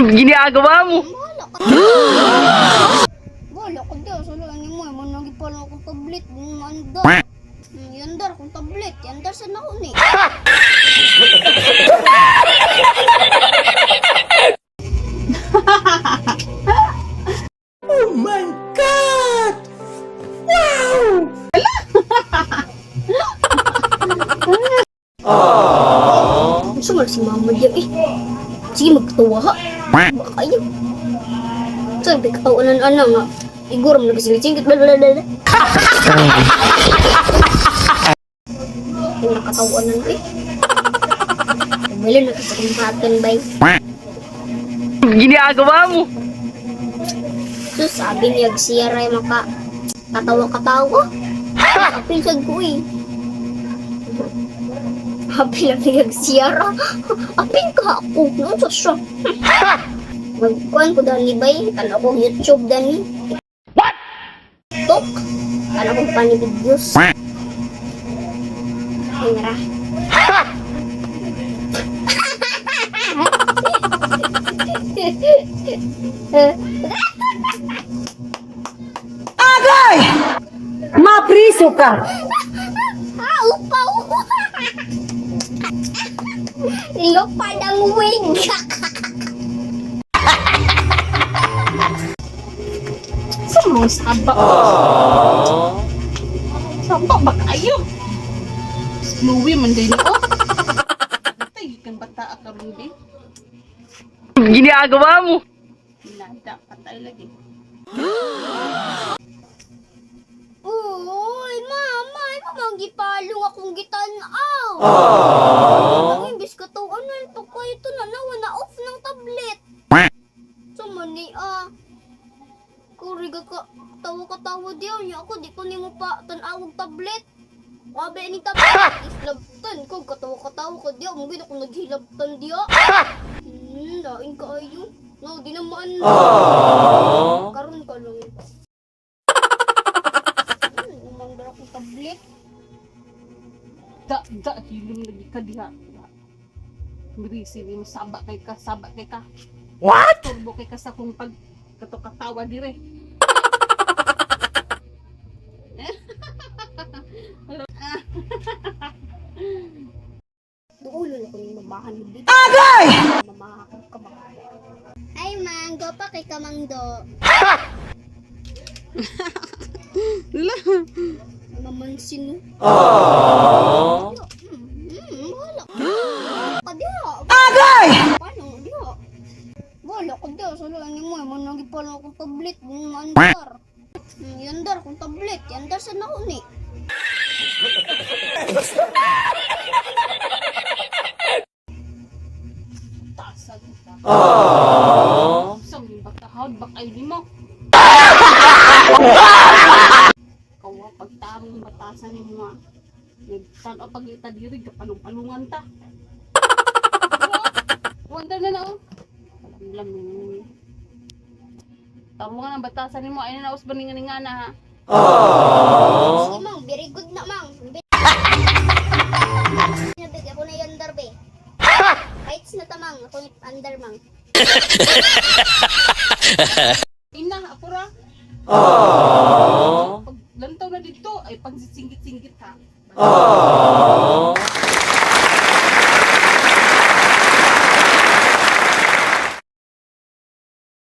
Ginagawa mo? Wala ko daw, saluhan mo eh, managi pala akong tablet, mandar. Yandar akong tablet, yandar sa ako ni. Oh my God! Wow! Gusto si mama diyan eh. Sige, magkatawa ha. Baka kayo. Sabi katawanan nga. Igor mo nagsilisingkit. Blablabla. Yung nakatawanan ko eh. Wala nakasakimatan ba eh. Ginagawa mo? So sabi niya siya ray maka katawa-katawa. Kapilsag ko eh. Happy lang niyag siyara. Apin ka ako. Noon sa siya. Magkuhan ko dani ba eh. Kala ko YouTube dani. What? Tok. Kala ko panibidyos. Ay nara. Agay! Mapriso ka! Upaw! Lupa ng wig! Sumong saba. Saba ba kayo? Louie man din ako. Tay kan bata ka Ruby. Ginagawa mo? Nada patay lagi. Uy, mama! Mamagipalong akong gitanaw! Ang imbis ka to, ano ito ko ito na na-off ng tablet. Sumani kuriga ka, tawa-katawa diyan niya ako, di ko ni mo pa tanawag tablet. Wabe ni tablet, islabtan ko, katawa-katawa ko diyan, mungkin ako naghilabtan diyan. Daing ka ayo. No, di naman. Karon ka lang. Umandar akong tablet. Da hilom lagi ka diha. Mirisi ni saba kay ka. What? Turbo kay ka sa kung pag kato-katawa dire. Duulo na ko yung mamahan mo dito. Agay! Mamahan ka ba? Ay, Mang. Go pa kay Kamangdo. Mamansin mo. Wala. Kadiha. Agay! Paano? Diha. Wala ko daw. Saluhan mo eh. Managi pala akong tablet. Yandar. Yandar akong tablet. Yandar sa ako ni. Tasag ka. Saming bakahod bak ay di mo. Kawa pagtaming batasan ni mo. Nagtanaw pag ita diri kapalong-palungan ta. Wanda na na oh. Alam mo. Tamo nga ng batasan ni mo ay na usban nga na ha. Sige, Mang. Very good na, Mang. Nabig ako na yandar, be. Fights na tamang. Ako ni andar, Mang. Ina, ako ra. Pag lantaw na dito ay pag singgit-singgit ha.